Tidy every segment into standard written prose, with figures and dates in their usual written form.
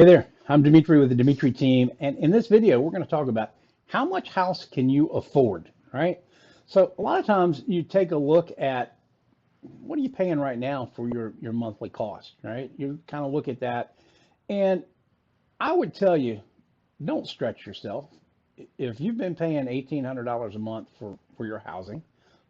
Hey there, I'm Demitri with the Demitri team, and in this video, we're going to talk about how much house can you afford, right? So a lot of times you take a look at what are you paying right now for your monthly cost, right? You kind of look at that, and I would tell you, don't stretch yourself. If you've been paying $1,800 a month for your housing,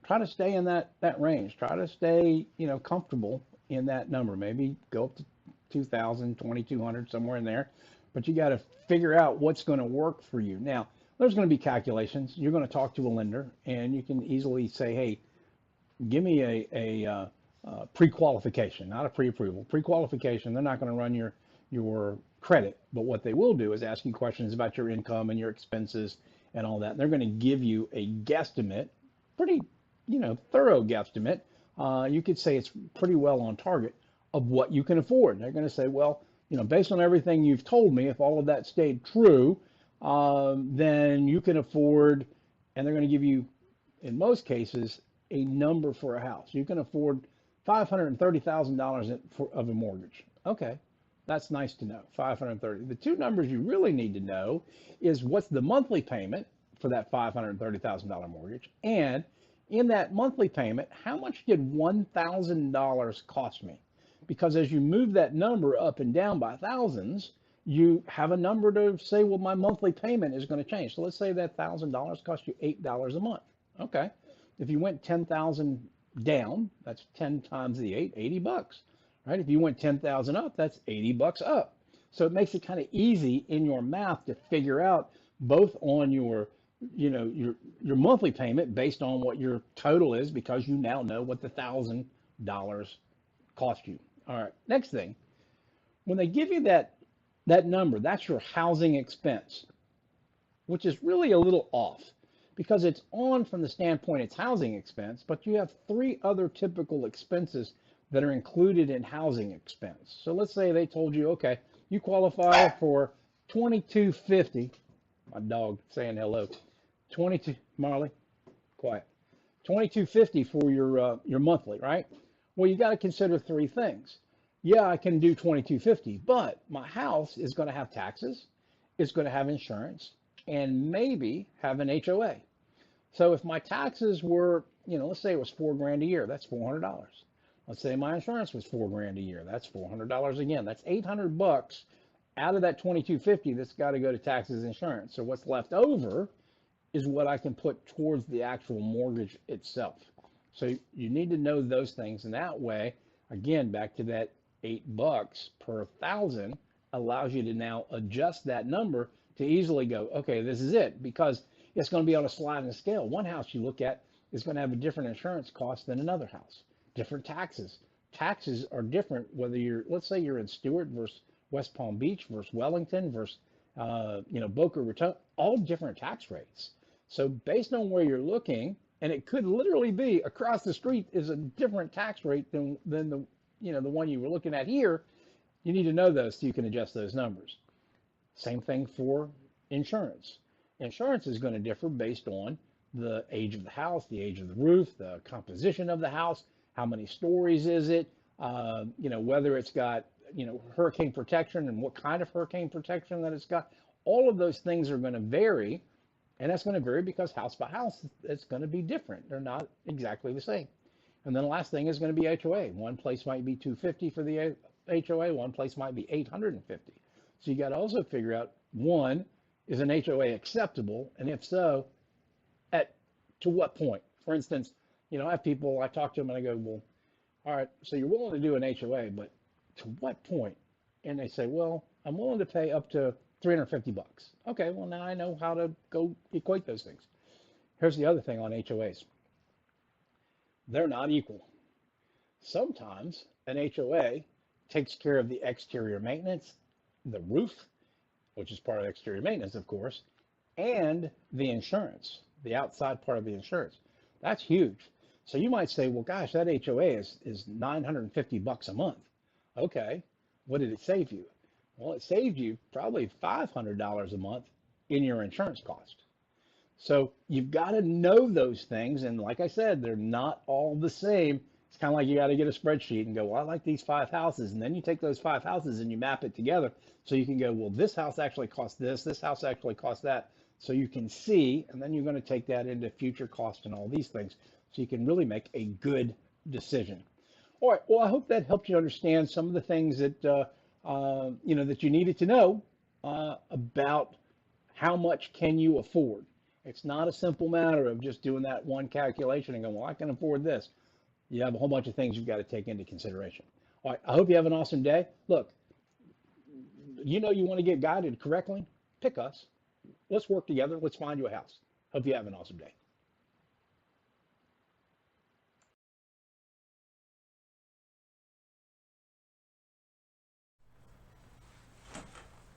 try to stay in that range. Try to stay, comfortable in that number. Maybe go up to 2,000, 2,200, somewhere in there. But you got to figure out what's going to work for you. Now, there's going to be calculations. You're going to talk to a lender, and you can easily say, hey, give me a pre-qualification, not a pre-approval. Pre-qualification, they're not going to run your credit, but what they will do is ask you questions about your income and your expenses and all that. And they're going to give you a guesstimate, pretty, thorough guesstimate. You could say it's pretty well on target of what you can afford. They're going to say, well, based on everything you've told me, if all of that stayed true, then you can afford, and they're going to give you, in most cases, a number for a house. You can afford $530,000 of a mortgage. Okay, that's nice to know, 530. The two numbers you really need to know is what's the monthly payment for that $530,000 mortgage, and in that monthly payment, how much did $1,000 cost me? Because as you move that number up and down by thousands, you have a number to say, well, my monthly payment is going to change. So let's say that $1,000 cost you $8 a month. Okay. If you went 10,000 down, that's 10 times the 8, 80 bucks, right? If you went 10,000 up, that's 80 bucks up. So it makes it kind of easy in your math to figure out both on your monthly payment based on what your total is, because you now know what the $1,000 cost you. All right, next thing, when they give you that number, that's your housing expense, which is really a little off because it's on from the standpoint it's housing expense, but you have three other typical expenses that are included in housing expense. So let's say they told you, okay, you qualify for $2,250. My dog saying hello. 22, Marley, quiet. $2,250 for your monthly, right? Well, you got to consider three things. Yeah, I can do $2,250, but my house is going to have taxes, it's going to have insurance, and maybe have an HOA. So if my taxes were, let's say it was $4,000 a year, that's $400. Let's say my insurance was $4,000 a year, that's $400 again. That's 800 bucks out of that $2,250 that's got to go to taxes and insurance. So what's left over is what I can put towards the actual mortgage itself. So you need to know those things, and that way, again, back to that $8 per thousand allows you to now adjust that number to easily go, okay, this is it, because it's going to be on a sliding scale. One house you look at is going to have a different insurance cost than another house, different taxes. Taxes are different whether let's say you're in Stuart versus West Palm Beach versus Wellington versus, Boca, Raton, all different tax rates. So based on where you're looking, and it could literally be across the street is a different tax rate than the the one you were looking at here. You need to know those so you can adjust those numbers. Same thing for insurance. Insurance is going to differ based on the age of the house, the age of the roof, the composition of the house, how many stories is it, whether it's got hurricane protection and what kind of hurricane protection that it's got. All of those things are going to vary. And that's going to vary because house by house, it's going to be different. They're not exactly the same. And then the last thing is going to be HOA. One place might be $250 for the HOA. One place might be $850. So you got to also figure out, one, is an HOA acceptable? And if so, to what point? For instance, I have people, I talk to them and I go, well, all right, so you're willing to do an HOA, but to what point? And they say, well, I'm willing to pay up to $350. Okay, well, now I know how to go equate those things. Here's the other thing on HOAs. They're not equal. Sometimes an HOA takes care of the exterior maintenance, the roof, which is part of exterior maintenance, of course, and the insurance, the outside part of the insurance. That's huge. So you might say, well, gosh, that HOA is $950 a month. Okay, what did it save you? Well, it saved you probably $500 a month in your insurance cost. So you've got to know those things. And like I said, they're not all the same It's kind of like you got to get a spreadsheet and go, well, I like these 5 houses. And then you take those 5 houses and you map it together so you can go, well, this house actually cost this house actually cost that. So you can see, and then you're going to take that into future cost and all these things so you can really make a good decision. All right. Well, I hope that helped you understand some of the things that that you needed to know about how much can you afford. It's not a simple matter of just doing that one calculation and going, well, I can afford this. You have a whole bunch of things you've got to take into consideration. All right. I hope you have an awesome day. Look, you want to get guided correctly? Pick us. Let's work together. Let's find you a house. Hope you have an awesome day.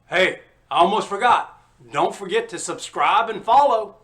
Hey, I almost forgot. Don't forget to subscribe and follow.